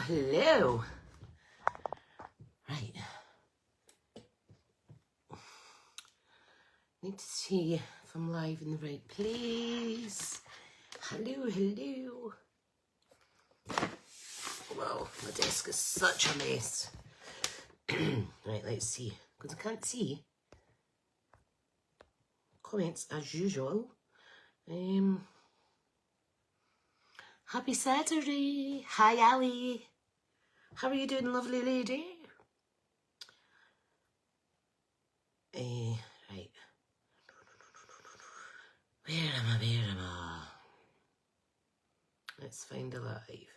hello. Right. Need to see if I'm live in the right place. Hello, hello. Well, my desk is such a mess. Right, let's see. Because I can't see comments as usual. Happy Saturday. Hi, Ali. How are you doing, lovely lady? Right. Where am I? Where am I? Let's find the live.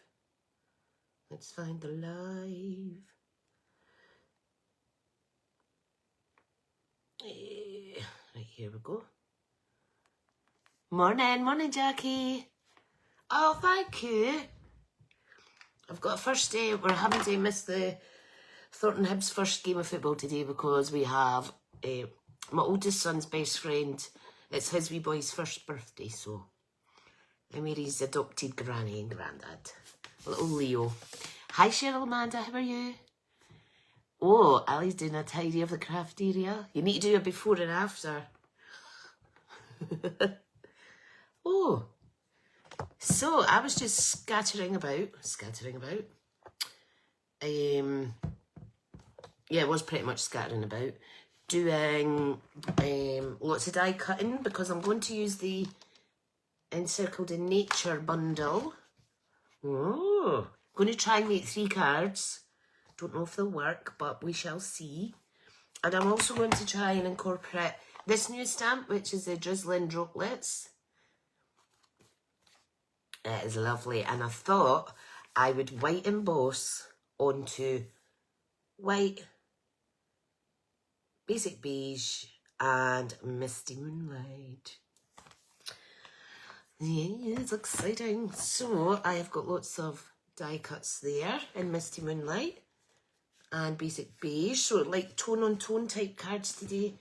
Let's find the live. Right, here we go. Morning, morning, Jackie. Oh, thank you. I've got a first day. We're having to miss the Thornton Hibs first game of football today because we have my oldest son's best friend. It's his wee boy's first birthday, so I'm Mary's adopted granny and granddad. Little Leo. Hi, Cheryl Amanda. How are you? Oh, Ali's doing a tidy of the craft area. You need to do a before and after. Oh, so I was just scattering about. Yeah, I was pretty much scattering about, doing lots of die cutting because I'm going to use the Encircled in Nature bundle. Oh, going to try and make 3 cards. Don't know if they'll work, but we shall see. And I'm also going to try and incorporate this new stamp, which is the Drizzling Droplets. It is lovely, and I thought I would white emboss onto white, basic beige, and Misty Moonlight. Yeah, it's exciting. So I have got lots of die cuts there in Misty Moonlight and basic beige. So like tone on tone type cards today.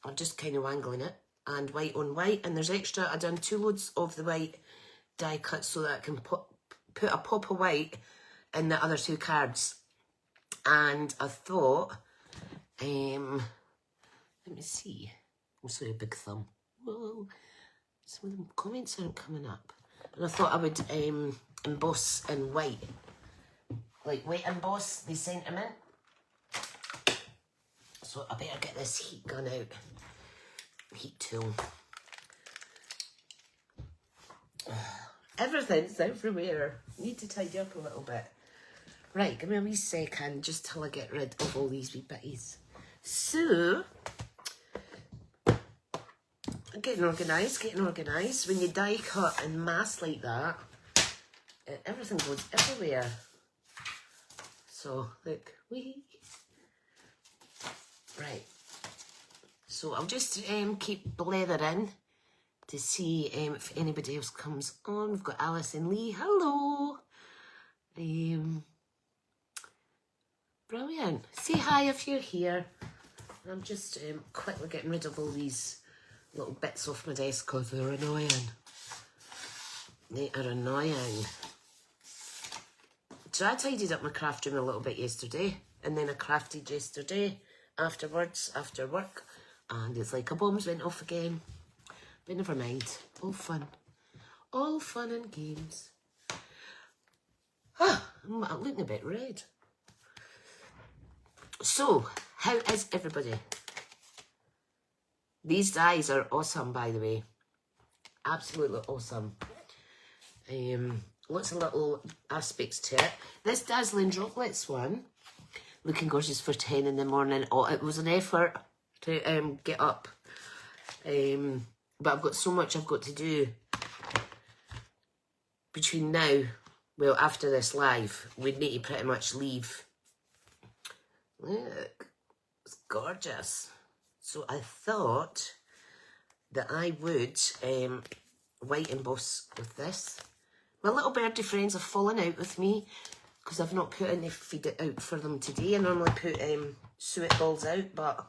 I'm just kind of wangling it. And white on white. And there's extra. I've done 2 loads of the white die cuts so that I can put a pop of white in the other 2 cards. And I thought, let me see. I'm sorry, big thumb. Whoa. Some of the comments aren't coming up. And I thought I would emboss in white. Like white emboss the sentiment. So I better get this heat gun out. Heat tool. Everything's everywhere. Need to tidy up a little bit. Right, give me a wee second just till I get rid of all these wee bitties. So, getting organised. When you die cut in mass like that, everything goes everywhere. So, look, wee. Right. So, I'll just keep blathering to see if anybody else comes on. We've got Alice and Lee. Hello. Brilliant. Say hi if you're here. I'm just quickly getting rid of all these little bits off my desk because they're annoying. They are annoying. So I tidied up my craft room a little bit yesterday, and then I crafted yesterday afterwards, after work, and it's like a bombs went off again. But never mind. All fun. All fun and games. I'm looking a bit red. So, how is everybody? These dies are awesome, by the way. Absolutely awesome. Lots of little aspects to it. This Dazzling Droplets one, looking gorgeous for 10 in the morning. Oh, it was an effort to get up. But I've got so much I've got to do between now, well, after this live. We'd need to pretty much leave. Look, it's gorgeous. So I thought that I would white emboss with this. My little birdie friends have fallen out with me because I've not put any feed it out for them today. I normally put suet balls out, but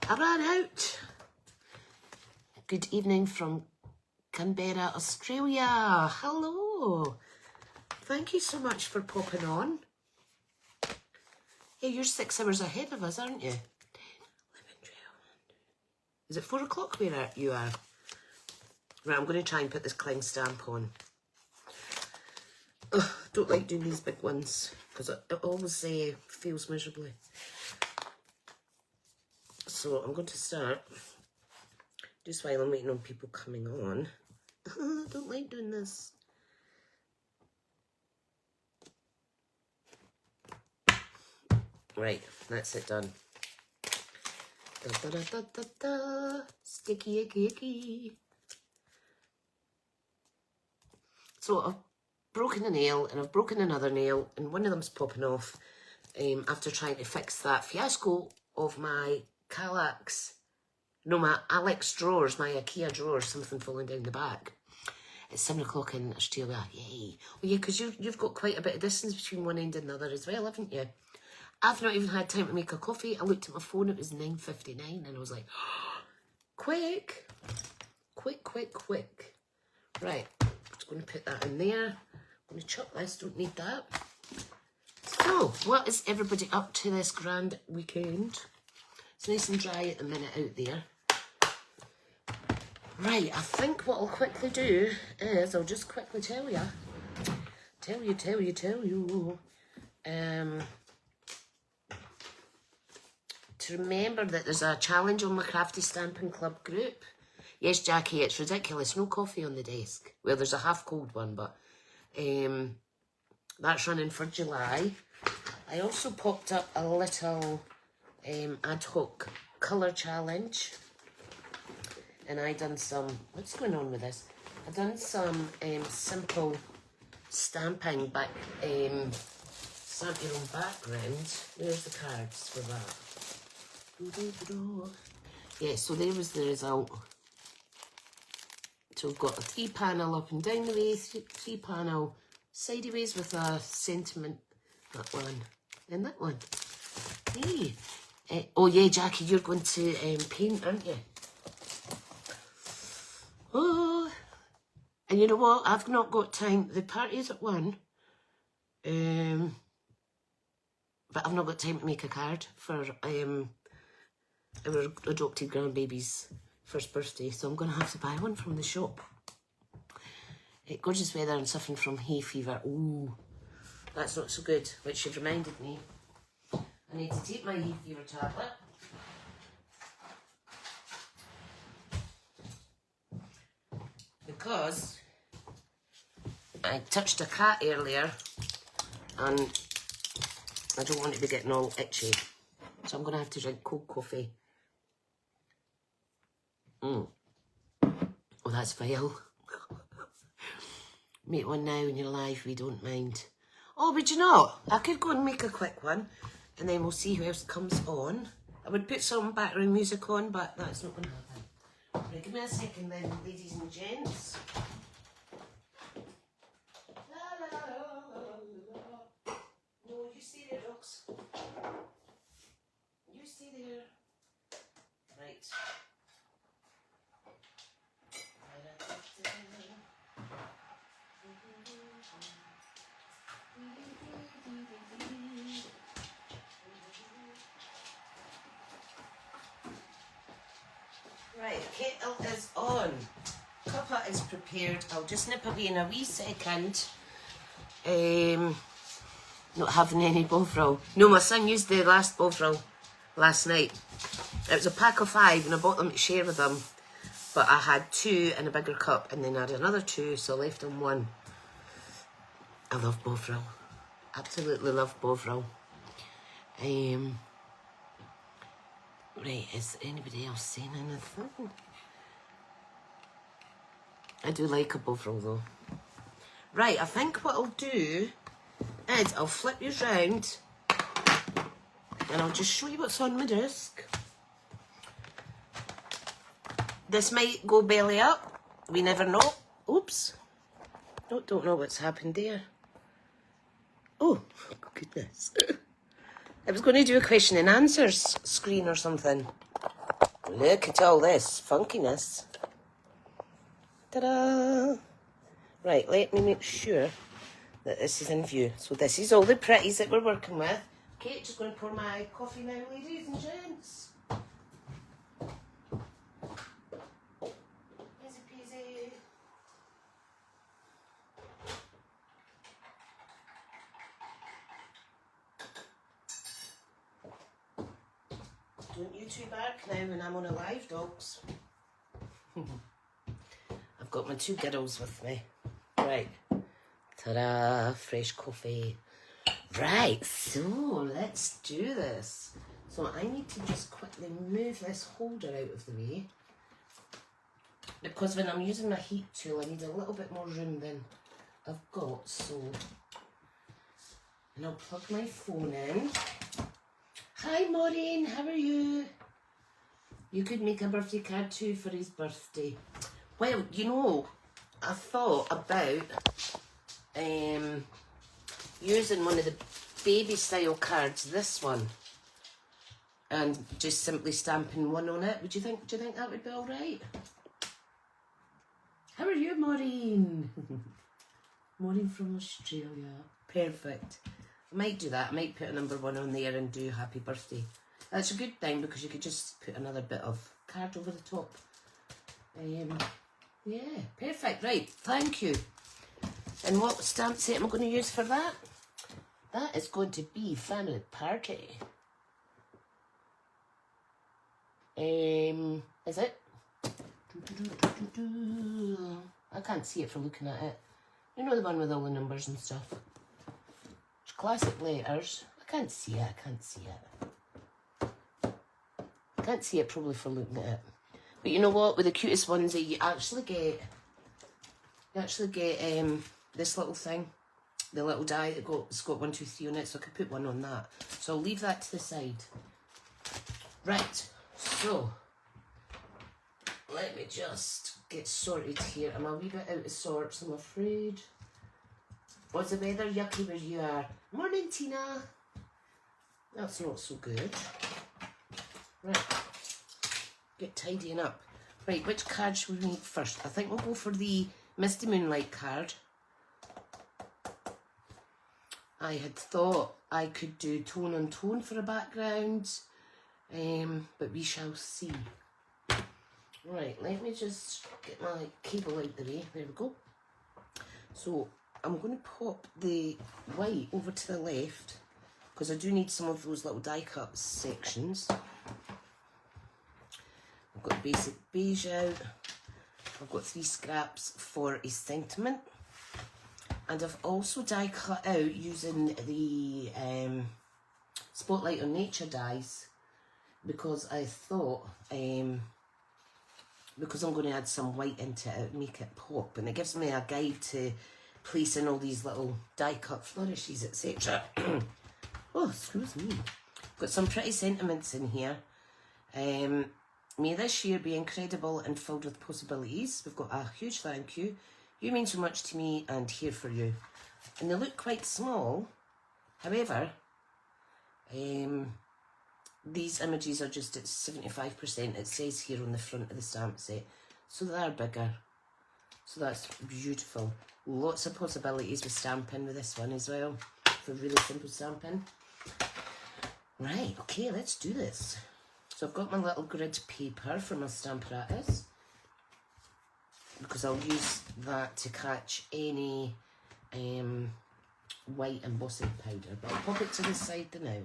I ran out. Good evening from Canberra, Australia. Hello. thank you so much for popping on. Yeah, you're 6 hours ahead of us, aren't you? 10, 11, 12. Is it 4 o'clock where you are? Right, I'm going to try and put this cling stamp on. Ugh, don't like doing these big ones because it always feels miserably. So I'm going to start just while I'm waiting on people coming on. I don't like doing this. Right, that's it done. Da, da, da, da, da. Sticky, icky, icky. So I've broken a nail and I've broken another nail and one of them's popping off after trying to fix that fiasco of my my Alex drawers, my IKEA drawers, something falling down the back. It's 7 o'clock in Australia, yay. Well, yeah, because you've got quite a bit of distance between one end and the other as well, haven't you? I've not even had time to make a coffee. I looked at my phone, it was 9:59 and I was like, quick. Right, just going to put that in there. I'm going to chop this, don't need that. So, what is everybody up to this grand weekend? It's nice and dry at the minute out there. Right, I think what I'll quickly do is, I'll just quickly tell you. To remember that there's a challenge on my Crafty Stampin' Club group. Yes, Jackie, it's ridiculous. No coffee on the desk. Well, there's a half-cold one, but that's running for July. I also popped up a little ad hoc colour challenge. And I done some, what's going on with this? I done some simple stamping, but stamp your own background. Where's the cards for that? Yeah, so there was the result. So we've got a 3-panel up and down the way, 3-panel sideways with a sentiment, that one, and that one. Hey. Oh yeah, Jackie, you're going to paint, aren't you? Oh, and you know what? I've not got time. The party's at 1. But I've not got time to make a card for our adopted grandbaby's first birthday, so I'm going to have to buy one from the shop. Gorgeous weather and suffering from hay fever. Ooh, that's not so good, which you've reminded me. I need to take my hay fever tablet. Because I touched a cat earlier and I don't want it to be getting all itchy. So I'm going to have to drink cold coffee. Oh, that's vile. Make one now in your life, we don't mind. Oh, but you know, I could go and make a quick one and then we'll see who else comes on. I would put some background music on, but that's not going to happen. Right, give me a second then, ladies and gents. No, you stay there, dogs. You stay there. Right. Right, kettle is on. Cuppa is prepared. I'll just nip away in a wee second. Not having any bovril. No, my son used the last bovril last night. It was a pack of 5 and I bought them to share with him. But I had 2 in a bigger cup and then I had another 2, so I left him 1. I love bovril. Absolutely love bovril. Right, is anybody else saying anything? I do like a bovril though. Right, I think what I'll do is I'll flip you round and I'll just show you what's on my desk. This might go belly up. We never know. Oops. Don't know what's happened there. Oh, goodness. I was going to do a question and answers screen or something. Look at all this funkiness. Ta-da! Right, let me make sure that this is in view. So this is all the pretties that we're working with. Okay, just going to pour my coffee now, ladies and gents. Easy peasy. Don't you two bark now when I'm on a live, dogs. I've got my two girls with me. Right. Ta-da, fresh coffee. Right, so let's do this. So I need to just quickly move this holder out of the way, because when I'm using my heat tool I need a little bit more room than I've got. So, and I'll plug my phone in. Hi Maureen, how are you? You could make a birthday card too for his birthday. Well, you know, I thought about using one of the baby style cards, this one, and just simply stamping one on it. Do you think that would be alright? How are you, Maureen? Maureen from Australia. Perfect. I might do that. I might put a number 1 on there and do happy birthday. That's a good thing because you could just put another bit of card over the top. Yeah, perfect. Right, thank you. And what stamp set am I going to use for that? That is going to be Family Party. Is it? I can't see it for looking at it. You know, the one with all the numbers and stuff. It's classic letters. I can't see it. I can't see it. I can't see it probably for looking at it. But you know what? With the cutest ones, you actually get this little thing, the little die that's got 1, 2, 3 on it. So I could put one on that. So I'll leave that to the side. Right. So let me just get sorted here. I'm a wee bit out of sorts, I'm afraid. Was the weather yucky where you are? Morning, Tina. That's not so good. Right. Get tidying up. Right, which card should we make first? I think we'll go for the Misty Moonlight card. I had thought I could do tone on tone for a background, but we shall see. Right, let me just get my cable out the way. There we go. So I'm going to pop the white over to the left because I do need some of those little die cut sections. I've got basic beige out. I've got 3 scraps for a sentiment. And I've also die cut out using the Spotlight on Nature dies because I thought, because I'm going to add some white into it, make it pop. And it gives me a guide to place in all these little die cut flourishes, etc. Oh, excuse me. Got some pretty sentiments in here. May this year be incredible and filled with possibilities. We've got a huge thank you. You mean so much to me and here for you. And they look quite small. However, these images are just at 75%. It says here on the front of the stamp set. So they are bigger. So that's beautiful. Lots of possibilities with stamping with this one as well. For really simple stamping. Right, okay, let's do this. So I've got my little grid paper for my stamp practice, because I'll use that to catch any white embossing powder. But I'll pop it to the side now.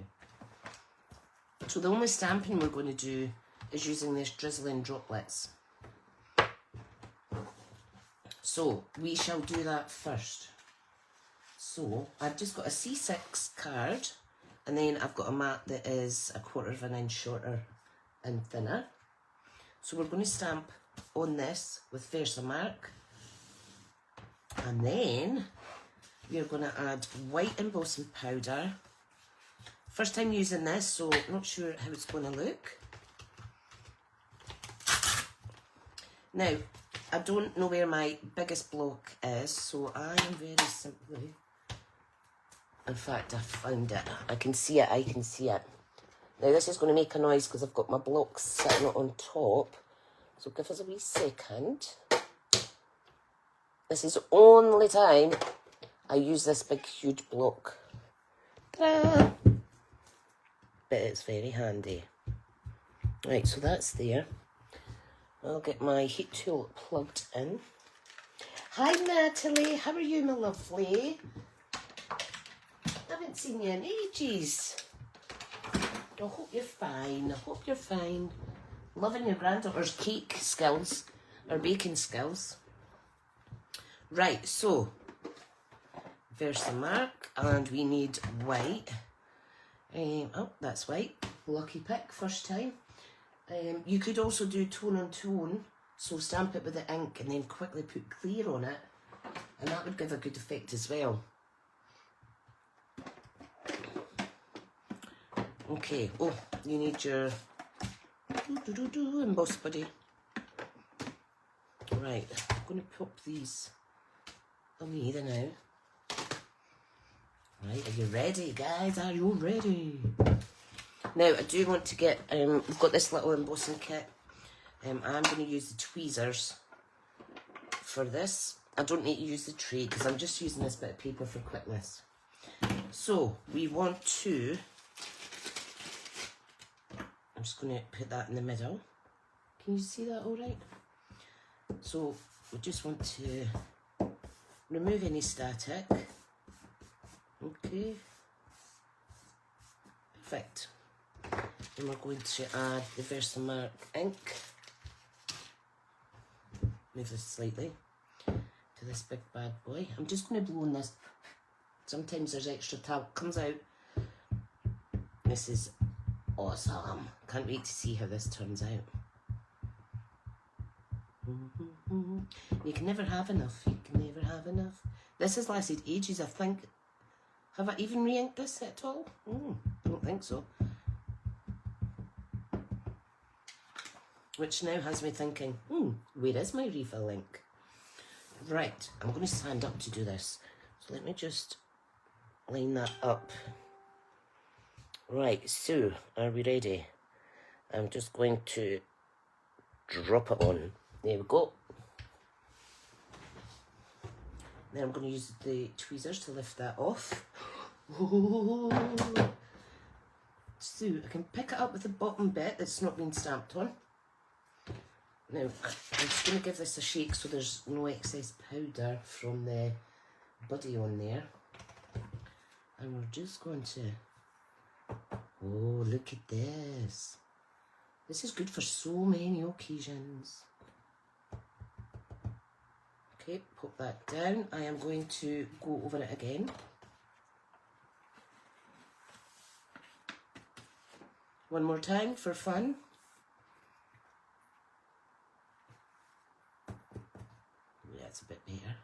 So the only stamping we're going to do is using this drizzling droplets. So we shall do that first. So I've just got a C6 card, and then I've got a mat that is 1/4 of an inch shorter and thinner. So we're going to stamp on this with Versamark, and then we're going to add white embossing powder. First time using this, so not sure how it's going to look. Now, I don't know where my biggest block is, so I am very simply, in fact I found it, I can see it, I can see it. Now this is going to make a noise because I've got my blocks sitting on top. So give us a wee second. This is the only time I use this big huge block. Ta-da! But it's very handy. Right, so that's there. I'll get my heat tool plugged in. Hi Natalie, how are you, my lovely? Haven't seen you in ages. I hope you're fine. I hope you're fine. Loving your granddaughter's cake skills, or baking skills. Right, so Versamark, and we need white. Oh, that's white. Lucky pick, first time. You could also do tone on tone, so stamp it with the ink and then quickly put clear on it, and that would give a good effect as well. Okay, oh, you need your emboss buddy. Right, I'm going to pop these away now. Right, are you ready, guys? Are you ready? Now, I do want to get, we've got this little embossing kit. I'm going to use the tweezers for this. I don't need to use the tray because I'm just using this bit of paper for quickness. So, we want to, I'm just going to put that in the middle. Can you see that all right? So, we just want to remove any static. Okay. Perfect. And we're going to add the Versamark ink. Move this slightly to this big bad boy. I'm just going to blow on this. Sometimes there's extra talc comes out. This is awesome. Can't wait to see how this turns out. You can never have enough. You can never have enough. This has lasted ages, I think. Have I even re-inked this at all? I don't think so. Which now has me thinking, where is my refill ink? Right, I'm going to stand up to do this. So let me just line that up. Right, so are we ready? I'm just going to drop it on. There we go. Then I'm going to use the tweezers to lift that off. So I can pick it up with the bottom bit that's not been stamped on. Now, I'm just going to give this a shake so there's no excess powder from the buddy on there. And we're just going to... Oh, look at this. This is good for so many occasions. Okay, pop that down. I am going to go over it again. One more time for fun. Yeah, it's a bit better.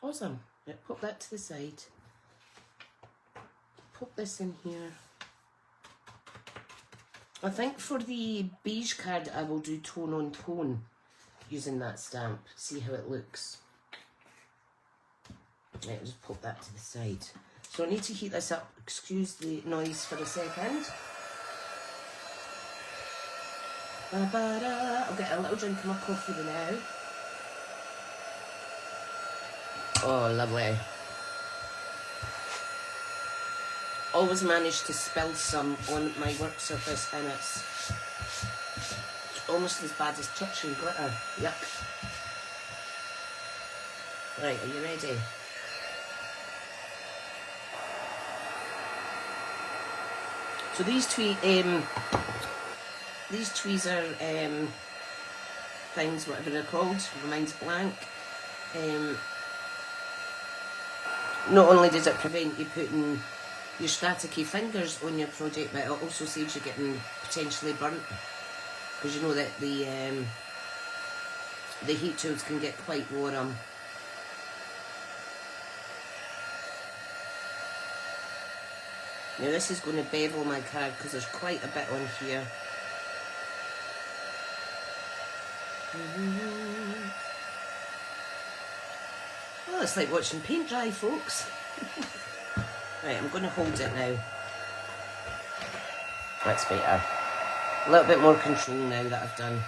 Awesome. Yeah, pop that to the side. Pop this in here. I think for the beige card I will do tone on tone using that stamp. See how it looks. Right, I'll just pop that to the side. So I need to heat this up. Excuse the noise for a second. I'll get a little drink of my coffee now. Oh, lovely. Always manage to spill some on my work surface and it's almost as bad as touching glitter. Yuck. Right, are you ready? So these tweezer things, whatever they're called, mine's blank. Not only does it prevent you putting your staticky fingers on your project, but it also saves you getting potentially burnt, because you know that the heat tools can get quite warm. Now this is going to bevel my card because there's quite a bit on here. Oh, it's like watching paint dry, folks. Right, I'm going to hold it now. That's better. A little bit more control now that I've done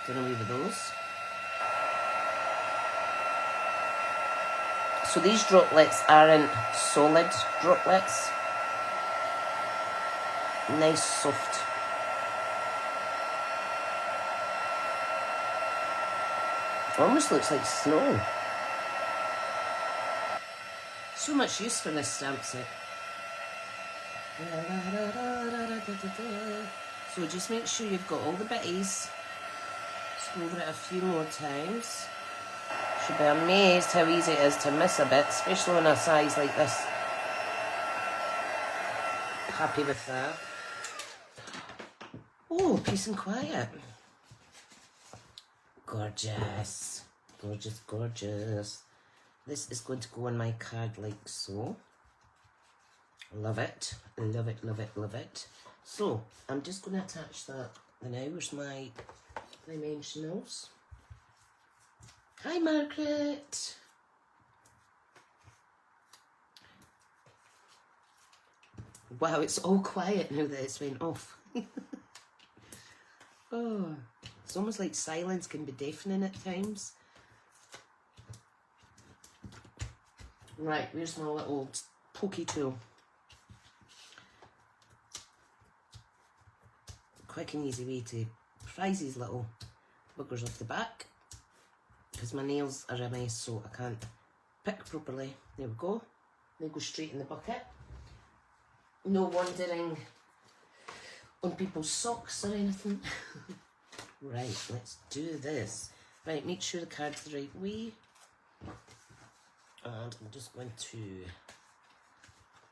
away with those. So these droplets aren't solid droplets. Nice soft. Almost looks like snow. So much use for this stamp set. So just make sure you've got all the bitties. Just go over it a few more times. Should be amazed how easy it is to miss a bit, especially on a size like this. Happy with that. Oh, peace and quiet. Gorgeous. Gorgeous, gorgeous. This is going to go on my card like so. Love it. Love it, love it, love it. So, I'm just going to attach that. And now, where's my dimensionals? Hi, Margaret. Wow, it's all quiet now that it's went off. Oh, it's almost like silence can be deafening at times. Right, where's my little pokey tool? Quick and easy way to prise these little boogers off the back, because my nails are a mess, so I can't pick properly. There we go. They go straight in the bucket. No wandering on people's socks or anything. Right, let's do this. Right, make sure the card's the right way. And I'm just going to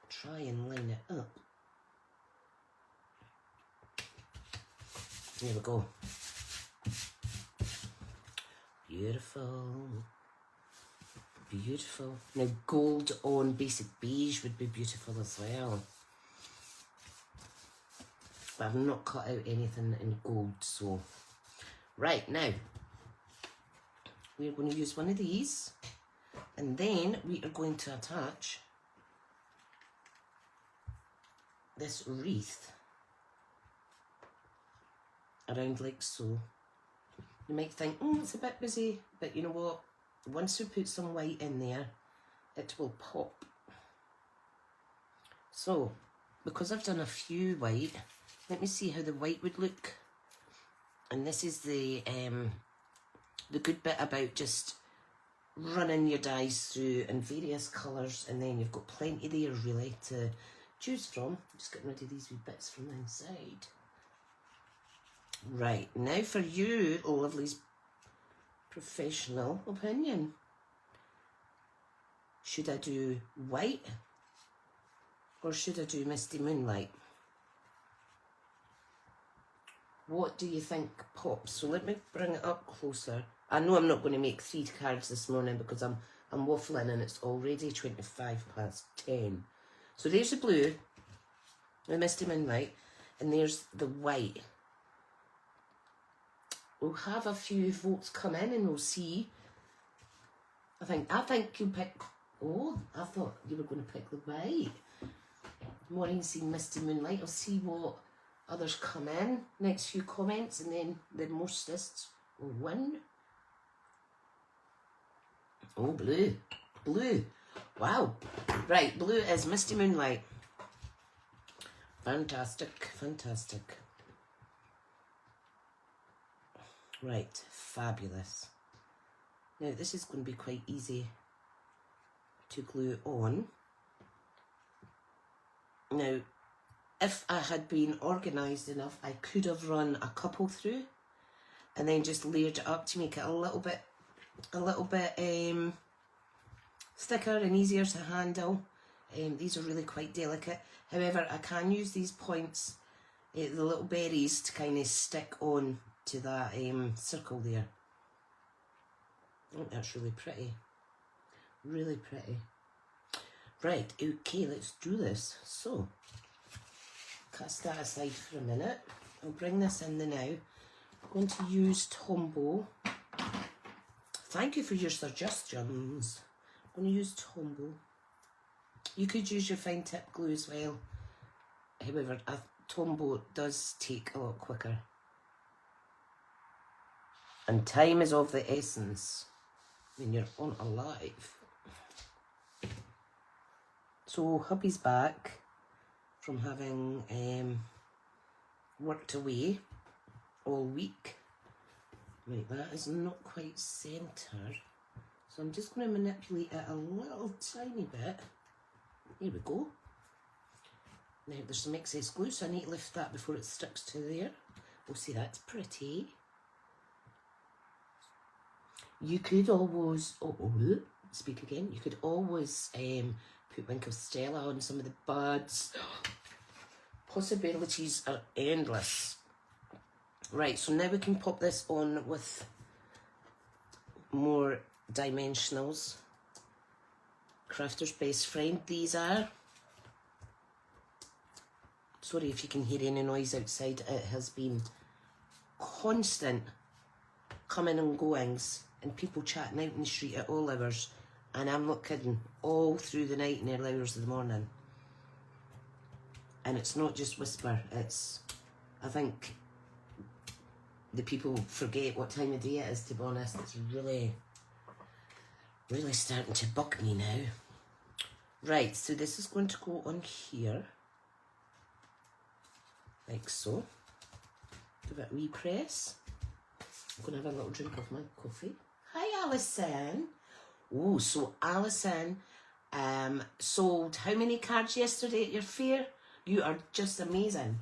try and line it up. There we go. Beautiful. Beautiful. Now gold on basic beige would be beautiful as well. But I've not cut out anything in gold, so. Right, now, we're going to use one of these, and then we are going to attach this wreath around like so. You might think, it's a bit busy, but you know what? Once we put some white in there, it will pop. So, because I've done a few white, let me see how the white would look. And this is the good bit about just running your dies through in various colours, and then you've got plenty there really to choose from. Just getting rid of these wee bits from the inside. Right, now for you, Lovely's professional opinion. Should I do white or should I do Misty Moonlight? What do you think pops? So let me bring it up closer. I know I'm not going to make 3 cards this morning because I'm waffling and it's already 10:25. So there's the blue, the Misty Moonlight, and there's the white. We'll have a few votes come in and we'll see. I think you'll pick. Oh, I thought you were going to pick the white. Maureen seen Misty Moonlight. I'll see what others come in. Next few comments, and then the mostest will win. Oh, blue. Blue. Wow. Right, blue is Misty Moonlight. Fantastic. Fantastic. Right, fabulous. Now this is going to be quite easy to glue on. Now, if I had been organised enough, I could have run a couple through and then just layered it up to make it a little bit thicker and easier to handle. These are really quite delicate. However, I can use these points, the little berries, to kind of stick on to that circle there. I think that's really pretty. Really pretty. Right, okay, let's do this. So, cast that aside for a minute. I'll bring this in the now. I'm going to use Tombow. Thank you for your suggestions. I'm going to use Tombow. You could use your fine tip glue as well. However, a Tombow does take a lot quicker. And time is of the essence when you're on a live. So hubby's back from having worked away all week. Right, that is not quite centre. So I'm just going to manipulate it a little tiny bit. Here we go. Now there's some excess glue, so I need to lift that before it sticks to there. Oh, see, that's pretty. You could always, speak again, you could always put Wink of Stella on some of the buds. Possibilities are endless. Right, so now we can pop this on with more dimensionals. Crafter's Best Friend, these are. Sorry if you can hear any noise outside, it has been constant coming and goings and people chatting out in the street at all hours, and I'm not kidding, all through the night and early hours of the morning. And it's not just whisper, it's, I think the people forget what time of day it is, to be honest. It's really starting to bug me now. Right, so this is going to go on here, like so. Give it a wee press. I'm going to have a little drink of my coffee. Hi, Alison. Oh, so Alison sold how many cards yesterday at your fair? You are just amazing.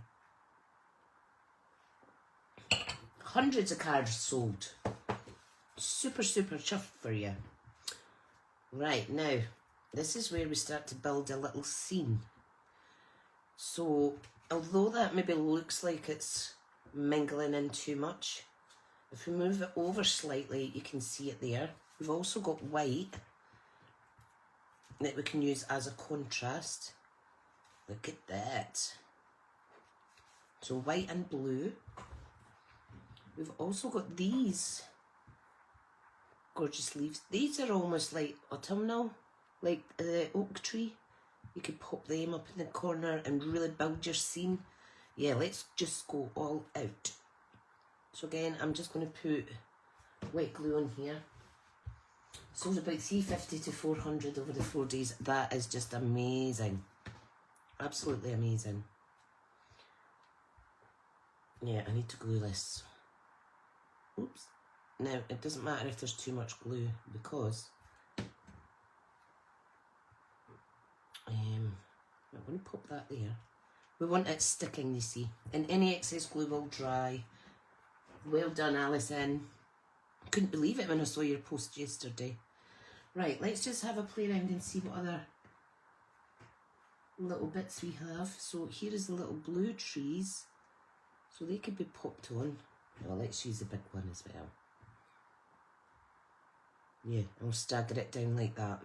Hundreds of cards sold. Super, super chuffed for you. Right, now, this is where we start to build a little scene. So, although that maybe looks like it's mingling in too much, if we move it over slightly, you can see it there. We've also got white that we can use as a contrast. Look at that. So white and blue. We've also got these gorgeous leaves. These are almost like autumnal, like the oak tree. You could pop them up in the corner and really build your scene. Yeah, let's just go all out. So again, I'm just going to put wet glue on here. So it's about 350 to 400 over the 4 days. That is just amazing. Absolutely amazing. Yeah, I need to glue this. Oops. Now, it doesn't matter if there's too much glue because I'm going to pop that there. We want it sticking, you see, and any excess glue will dry. Well done, Alison. Couldn't believe it when I saw your post yesterday. Right, let's just have a play around and see what other little bits we have. So here is the little blue trees. So they could be popped on. Well, let's use the big one as well. Yeah, I'll stagger it down like that.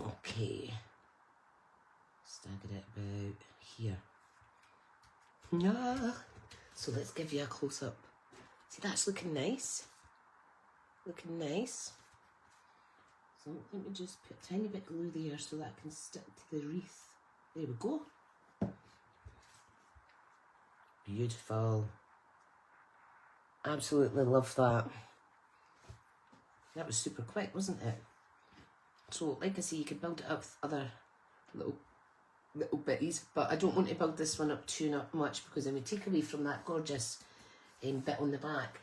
Okay. Stagger it about here. Ah. So let's give you a close-up. See, that's looking nice. Looking nice. So let me just put a tiny bit of glue there so that can stick to the wreath. There we go. Beautiful. Absolutely love that. That was super quick, wasn't it? So, like I say, you could build it up with other little bitties, but I don't want to build this one up too much because then we take away from that gorgeous bit on the back.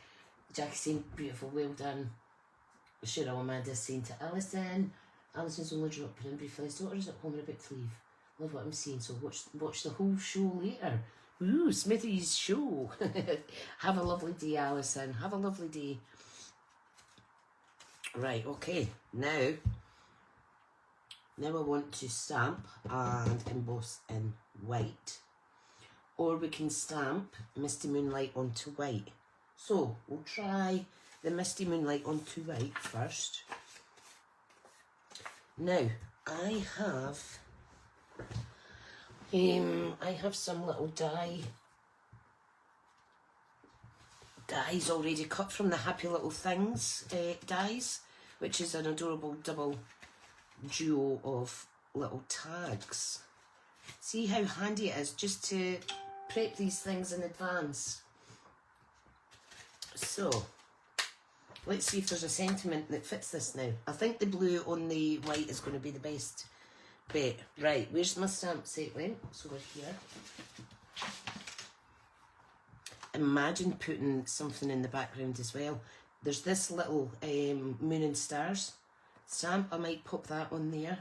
Jackie's saying, beautiful, well done. Cheryl Amanda's saying to Alison, Alison's only dropping in briefly. His daughter's at home and about to leave. Love what I'm seeing, so watch the whole show later. Ooh, Smithy's show. Have a lovely day, Alison. Have a lovely day. Right, okay. Now I want to stamp and emboss in white. Or we can stamp Misty Moonlight onto white. So we'll try the Misty Moonlight onto white first. Now, I have some little dies already cut from the Happy Little Things dies, which is an adorable double duo of little tags. See how handy it is just to prep these things in advance. So Let's see if there's a sentiment that fits this now. I think the blue on the white is going to be the best bet. Right, where's my stamp set went? It's over here. Imagine putting something in the background as well. There's this little moon and stars stamp. I might pop that on there.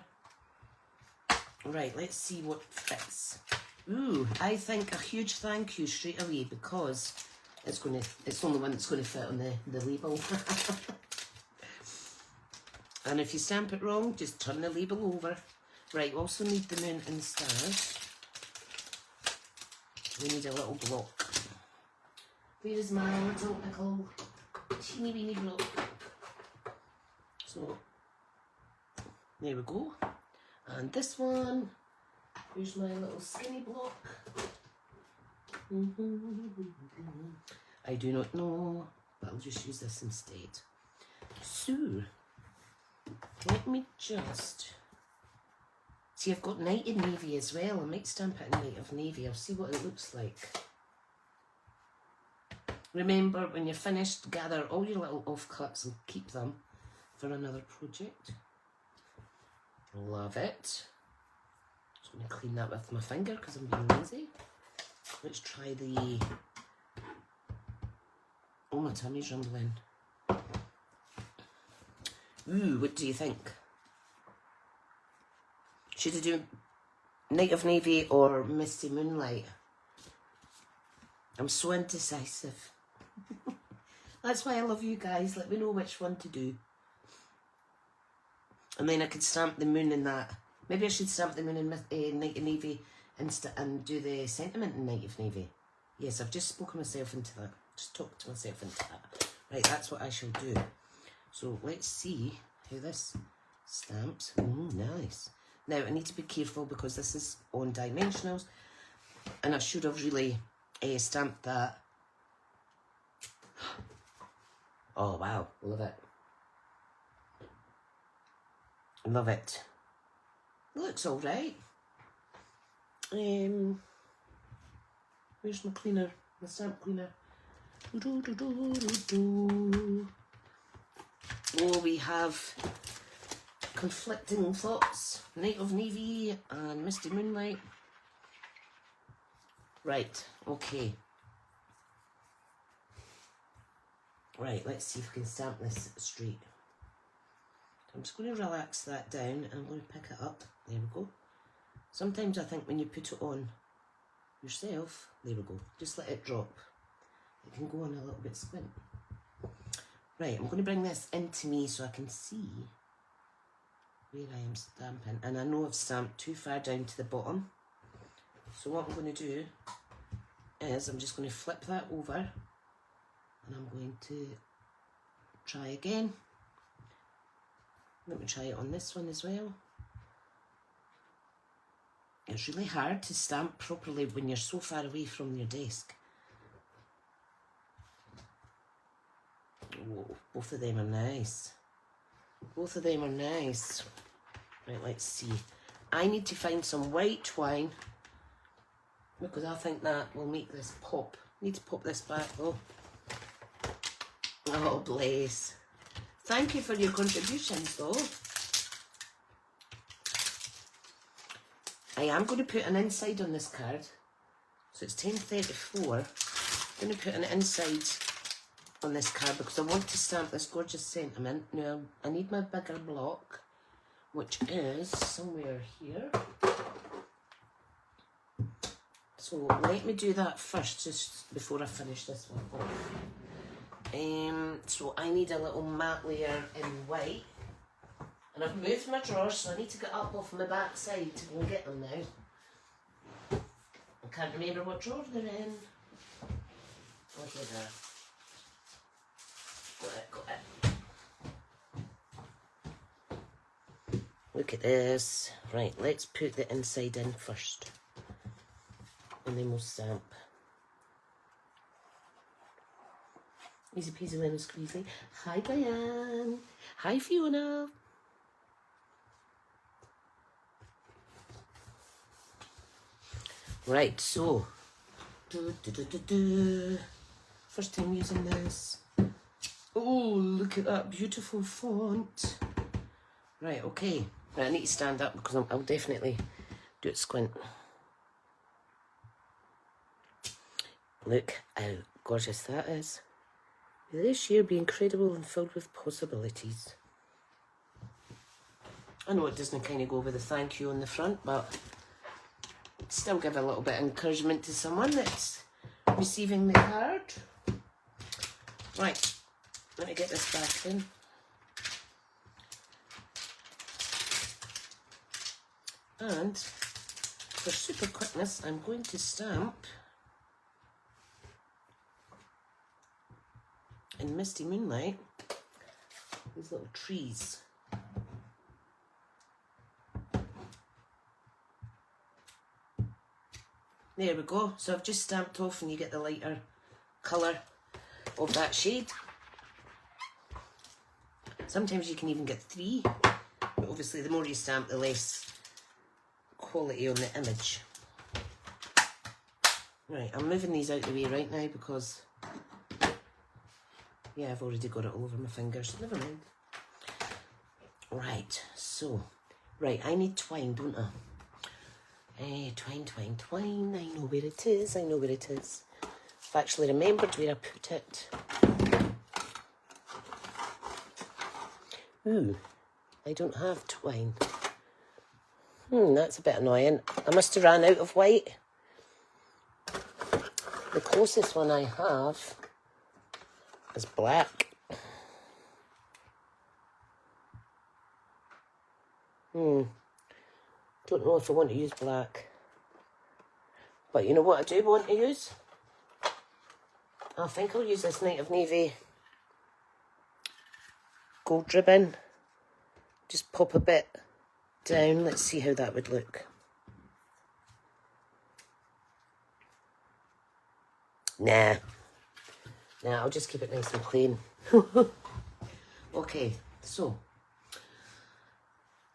Right, let's see what fits. Ooh, I think a huge thank you straight away, because it's the only one that's going to fit on the label. And if you stamp it wrong, just turn the label over. Right, we also need the moon and stars. We need a little block. Where is my little teeny weeny block? So, there we go. And this one, here's my little skinny block. I do not know, but I'll just use this instead. So, let me just... See, I've got Night in Navy as well. I might stamp it in Night of Navy. I'll see what it looks like. Remember, when you're finished, gather all your little offcuts and keep them for another project. Love it. Just going to clean that with my finger because I'm being lazy. Let's try the... Oh, my tummy's rumbling. Ooh, what do you think? Should I do Night of Navy or Misty Moonlight? I'm so indecisive. That's why I love you guys. Let me know which one to do. And then I could stamp the moon in that. Maybe I should stamp the moon in Night of Navy and do the sentiment in Night of Navy. Yes, I've just spoken myself into that. Just talked myself into that. Right, that's what I shall do. So let's see how this stamps. Nice. Now I need to be careful because this is on dimensionals, and I should have really stamped that. Oh wow, love it. Love it. Looks alright. Where's my cleaner? My stamp cleaner. Oh, we have conflicting thoughts. Night of Navy and Misty Moonlight. Right, okay. Right, let's see if we can stamp this straight. I'm just going to relax that down and I'm going to pick it up. There we go. Sometimes I think when you put it on yourself, there we go, just let it drop. It can go on a little bit squint. Right, I'm going to bring this into me so I can see where I am stamping. And I know I've stamped too far down to the bottom. So what I'm going to do is I'm just going to flip that over and I'm going to try again. Let me try it on this one as well. It's really hard to stamp properly when you're so far away from your desk. Whoa, both of them are nice. Both of them are nice. Right, let's see. I need to find some white twine because I think that will make this pop. Need to pop this back though. Oh, bless. Thank you for your contributions though. I am going to put an inside on this card. So it's 10:34. I'm going to put an inside on this card because I want to stamp this gorgeous sentiment. Now, I need my bigger block, which is somewhere here. So let me do that first, just before I finish this one off. So I need a little matte layer in white. And I've moved my drawers, so I need to get up off my back side to go and get them now. I can't remember what drawer they're in. Oh, here they are. Got it. Look at this. Right, let's put the inside in first. And then we'll stamp. Easy peasy lemon squeezy. Hi Diane. Hi Fiona. Right, so first time using this. Oh, look at that beautiful font. Right, okay. Right, I need to stand up because I'll definitely do it squint. Look how gorgeous that is. May this year be incredible and filled with possibilities. I know it doesn't kind of go with the thank you on the front, but still give a little bit of encouragement to someone that's receiving the card. Right, let me get this back in. And for super quickness, I'm going to stamp in Misty Moonlight these little trees. There we go. So I've just stamped off and you get the lighter colour of that shade. Sometimes you can even get 3, but obviously the more you stamp, the less quality on the image. Right, I'm moving these out of the way right now because, yeah, I've already got it all over my fingers. Never mind. Right, so, right, I need twine, don't I? Twine, twine, twine. I know where it is. I know where it is. I've actually remembered where I put it. Ooh, I don't have twine. That's a bit annoying. I must have ran out of white. The closest one I have is black. Don't know if I want to use black. But you know what I do want to use? I think I'll use this Night of Navy gold ribbon. Just pop a bit down. Let's see how that would look. Nah, I'll just keep it nice and plain. Okay, so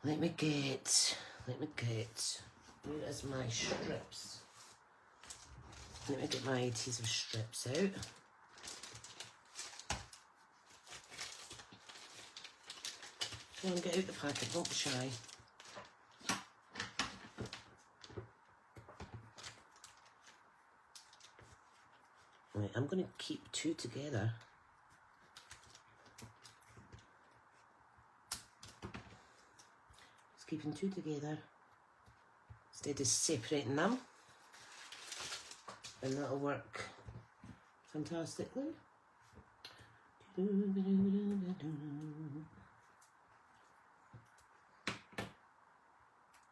let me get, where is my strips? Let me get my adhesive strips out. Go and get out the packet, don't be shy. Right, I'm going to keep 2 together. Just keeping 2 together instead of separating them. And that'll work fantastically.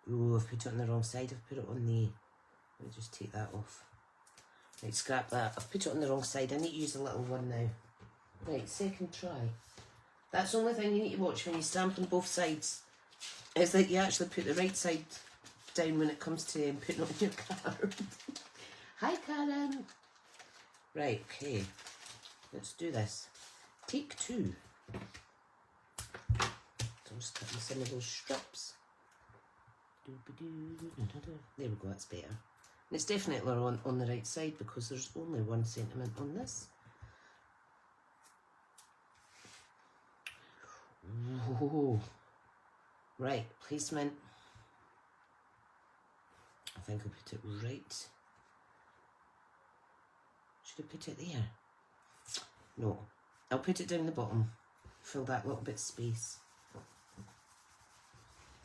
Ooh, I've put it on the wrong side. I've put it on the... Let me just take that off. Right, scrap that. I've put it on the wrong side. I need to use a little one now. Right, second try. That's the only thing you need to watch when you stamp on both sides. Is that you actually put the right side down when it comes to putting on your card. Hi, Karen. Right, okay. Let's do this. Take 2. So I'm just cutting some of those strips. There we go, that's better. And it's definitely on the right side because there's only 1 centimetre on this. Whoa. Right, placement. I think I'll put it right. Should I put it there? No, I'll put it down the bottom. Fill that little bit of space.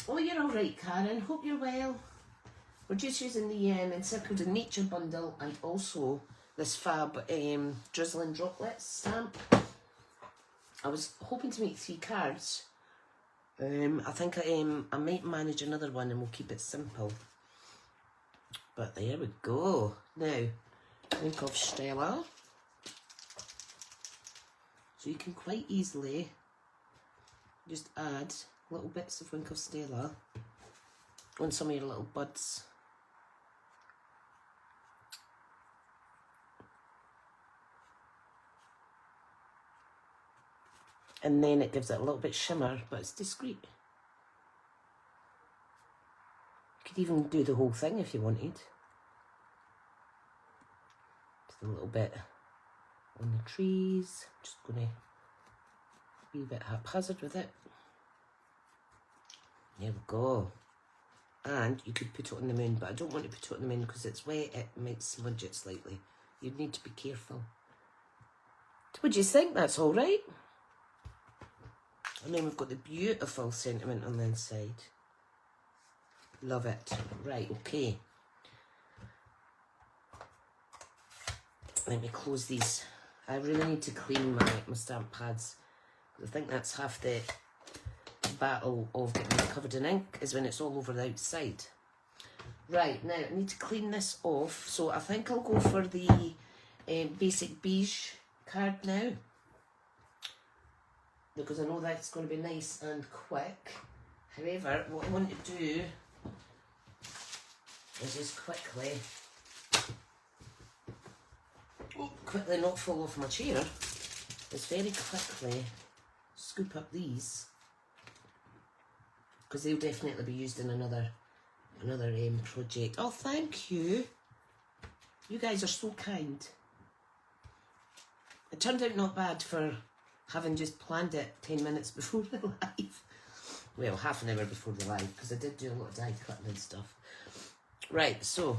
Oh, you're all right, Karen. Hope you're well. We're just using the Encircled in Nature bundle and also this fab drizzling droplets stamp. I was hoping to make 3 cards. I think I might manage another one and we'll keep it simple. But there we go. Now, think of Stella. So you can quite easily just add little bits of Wink of Stella on some of your little buds. And then it gives it a little bit shimmer, but it's discreet. You could even do the whole thing if you wanted. Just a little bit on the trees. Just going to be a bit haphazard with it. There we go. And you could put it on the moon, but I don't want to put it on the moon because it's wet, it might smudge it slightly. You'd need to be careful. Would you think that's all right? And then we've got the beautiful sentiment on the inside. Love it. Right, okay. Let me close these. I really need to clean my stamp pads. I think that's half the battle of getting them covered in ink, is when it's all over the outside. Right, now I need to clean this off. So I think I'll go for the basic beige card now, because I know that's going to be nice and quick. However, what I want to do is just quickly not fall off my chair, is very quickly scoop up these, because they'll definitely be used in another project. Oh, thank you. You guys are so kind. It turned out not bad for having just planned it 10 minutes before the live. Well, half an hour before the live, because I did do a lot of die cutting and stuff. Right, so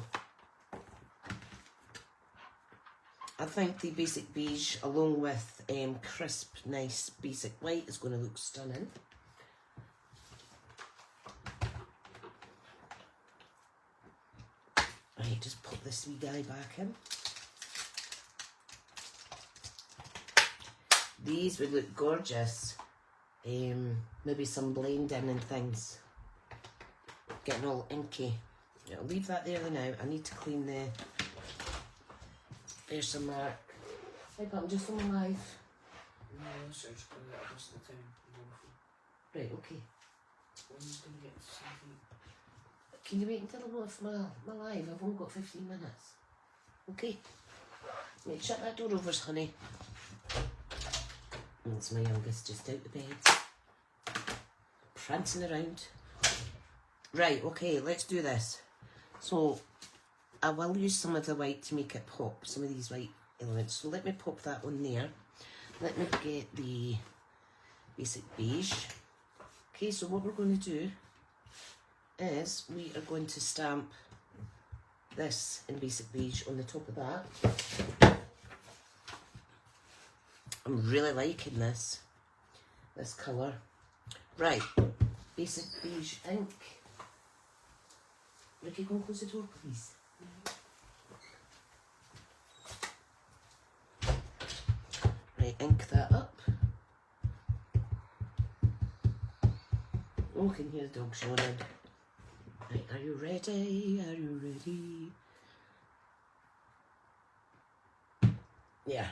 I think the basic beige along with crisp, nice basic white is going to look stunning. Right, just put this wee guy back in. These would look gorgeous. Maybe some blending and things. Getting all inky. Yeah, I'll leave that there now. I need to clean the... There's some mark. Hey, but I'm just on my live. No, that's just going to get the rest of the time. Right, okay. When are you going to get something? Can you wait until I'm off my live? I've only got 15 minutes. Okay. Right, shut that door over, honey. That's my youngest just out the bed. Prancing around. Right, okay, let's do this. So, I will use some of the white to make it pop, some of these white elements. So let me pop that on there. Let me get the basic beige. Okay, so what we're going to do is we are going to stamp this in basic beige on the top of that. I'm really liking this colour. Right, basic beige ink. Ricky, go and close the door, please. Right, ink that up. Oh, I can hear the dog yawning. Right, are you ready? Are you ready? Yeah.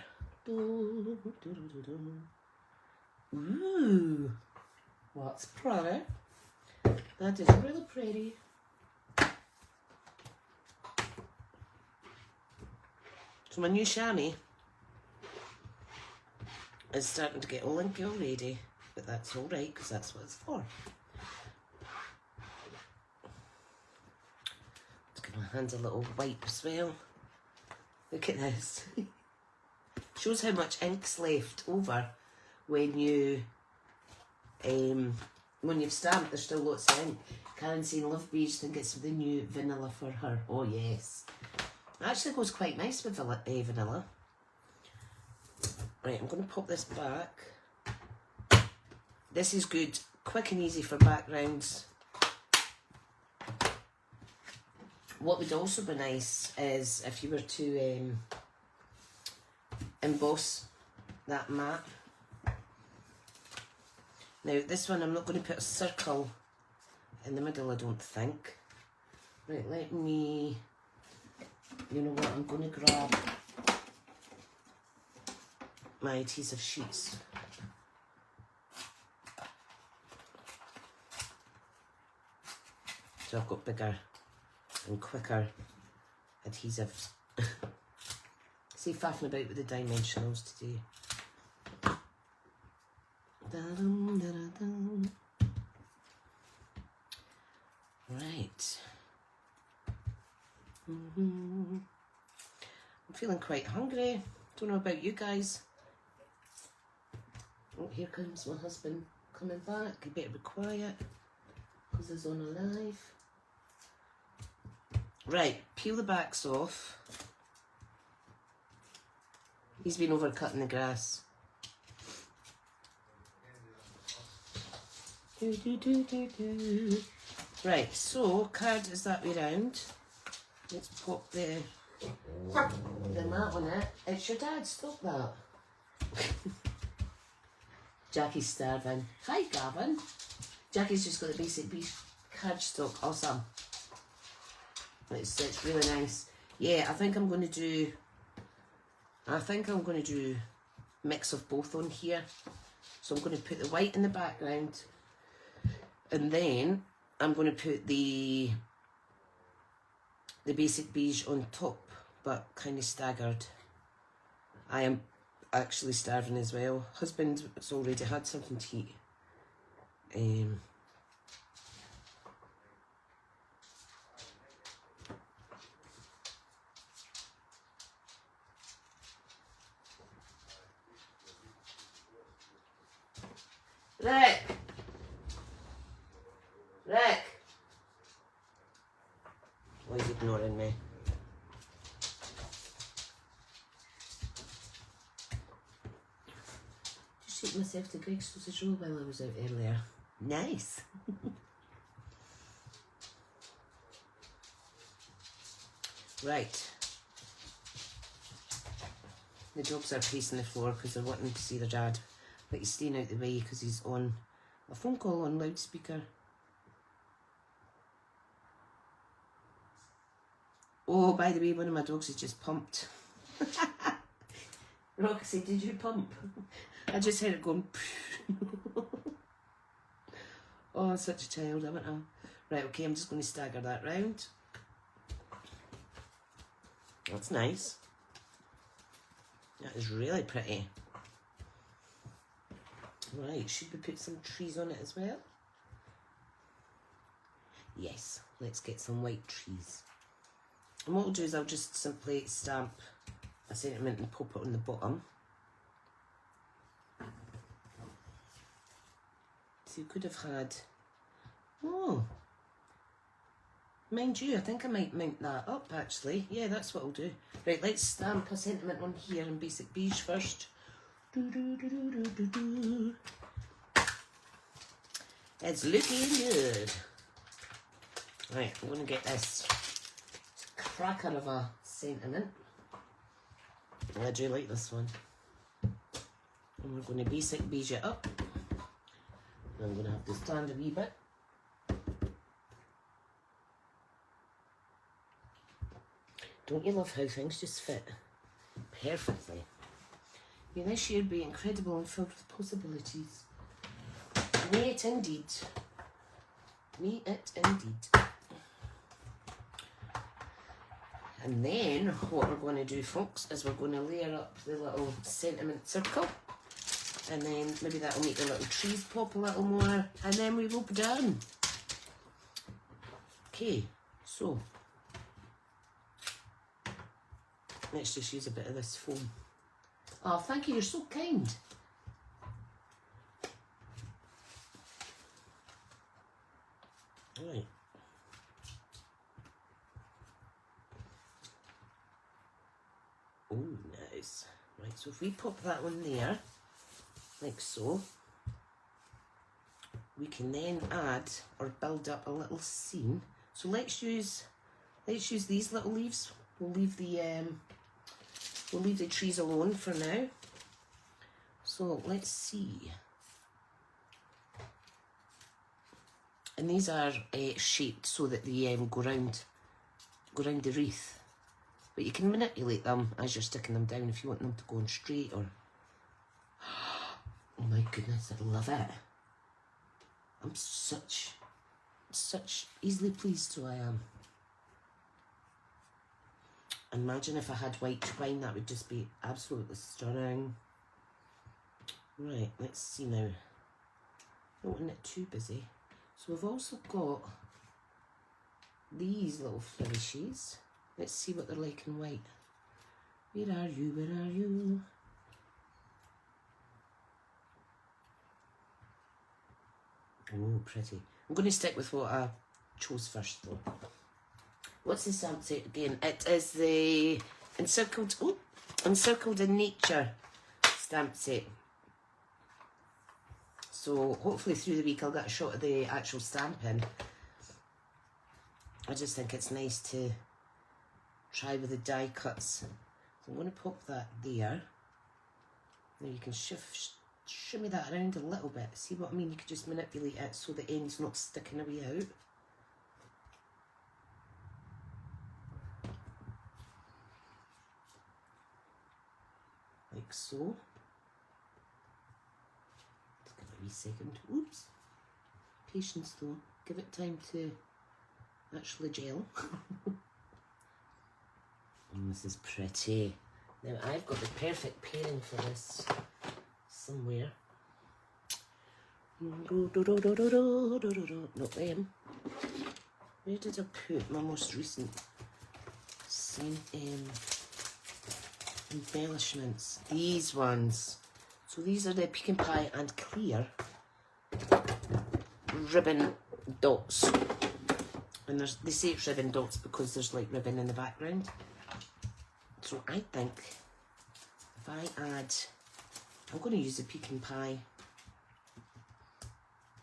Ooh, what's pretty? That is really pretty. So my new chamois is starting to get all inky already, but that's all right because that's what it's for. Just give my hands a little wipe as well. Look at this. Shows how much ink's left over when you've stamped. There's still lots of ink. Karen's saying love beige, think it's the new vanilla for her. Oh yes, it actually goes quite nice with vanilla. Right, I'm going to pop this back. This is good, quick and easy for backgrounds. What would also be nice is if you were to emboss that mat. Now this one I'm not going to put a circle in the middle, I don't think. Right, let me, you know what, I'm going to grab my adhesive sheets. So I've got bigger and quicker adhesives. See, faffing about with the dimensionals today. Da-dum, da-da-dum. Right. I'm feeling quite hungry. Don't know about you guys. Oh, here comes my husband coming back. You better be quiet because he's on a live. Right, peel the backs off. He's been over cutting the grass. Do, do, do, do, do. Right, so card is that way round. Let's pop the mat on it. It's your dad, stop that. Jackie's starving. Hi Gavin. Jackie's just got the basic beef cardstock. Awesome. It's really nice. Yeah, I think I'm going to do mix of both on here. So I'm going to put the white in the background, and then I'm going to put the basic beige on top, but kind of staggered. I am actually starving as well. Husband has already had something to eat. Rick! Oh, he's ignoring me. Just treated myself to Greg's sausage roll while I was out earlier. Nice! Right. The dogs are pacing the floor because they're wanting to see their dad. But he's staying out the way because he's on a phone call on loudspeaker. Oh, by the way, one of my dogs is just pumped. Roxy, did you pump? I just heard it going. Oh, such a child, haven't I? Right, okay, I'm just going to stagger that round. That's nice. That is really pretty. Right, should we put some trees on it as well? Yes, let's get some white trees. And what I'll do is I'll just simply stamp a sentiment and pop it on the bottom. So you could have had, oh, mind you, I think I might mount that up actually. Yeah, that's what I'll do. Right, let's stamp a sentiment on here in basic beige first. It's looking good. Right, I'm going to get this cracker of a sentiment. I do like this one. And we're going to basic beige it up. And I'm going to have to stand a wee bit. Don't you love how things just fit perfectly? May this year be incredible and filled with possibilities. May it indeed. May it indeed. And then what we're going to do, folks, is we're going to layer up the little sentiment circle. And then maybe that'll make the little trees pop a little more. And then we will be done. Okay, so let's just use a bit of this foam. Oh, thank you, you're so kind. Right. Oh, nice. Right, so if we pop that one there, like so, we can then add or build up a little scene. So let's use these little leaves. We'll leave the trees alone for now. So let's see. And these are shaped so that they go round the wreath. But you can manipulate them as you're sticking them down if you want them to go on straight or... Oh my goodness, I love it. I'm such easily pleased, so I am. Imagine if I had white twine, that would just be absolutely stunning. Right, let's see now. Don't want it too busy. So we've also got these little flourishes. Let's see what they're like in white. Where are you? Where are you? Oh, pretty. I'm going to stick with what I chose first though. What's the stamp set again? It is the Encircled, Encircled in Nature stamp set. So hopefully through the week I'll get a shot of the actual Stampin. I just think it's nice to try with the die cuts. So I'm going to pop that there. Now you can shimmy that around a little bit. See what I mean? You could just manipulate it so the end's not sticking away out. Like so. Just give it a wee second. Oops. Patience though. Give it time to actually gel. This is pretty. Now I've got the perfect pairing for this somewhere. Not them. Where did I put my most recent embellishments? These ones. So these are the Pecan Pie and Clear ribbon dots. And they say it's ribbon dots because there's like ribbon in the background. So I think if I add, I'm going to use the Pecan Pie.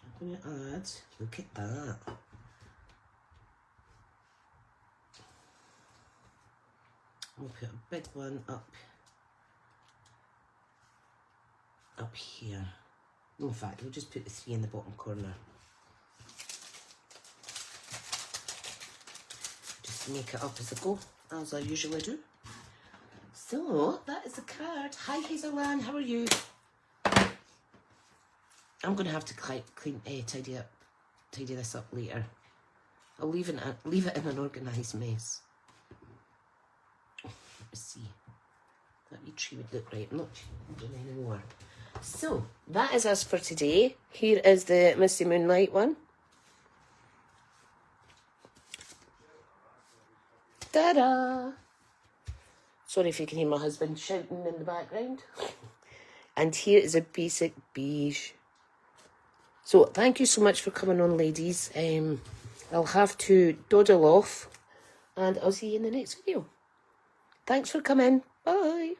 I'm going to add, look at that. We'll put a big one up here. In fact, we'll just put the 3 in the bottom corner. Just to make it up as I go, as I usually do. So, that is the card. Hi Hazelland, how are you? I'm going to have to tidy this up later. I'll leave it in an organised mess. Let's see. That wee tree would look right. I'm not doing any more. So, that is us for today. Here is the Misty Moonlight one. Ta-da! Sorry if you can hear my husband shouting in the background. And here is a basic beige. So thank you so much for coming on, ladies. I'll have to dawdle off and I'll see you in the next video. Thanks for coming. Bye.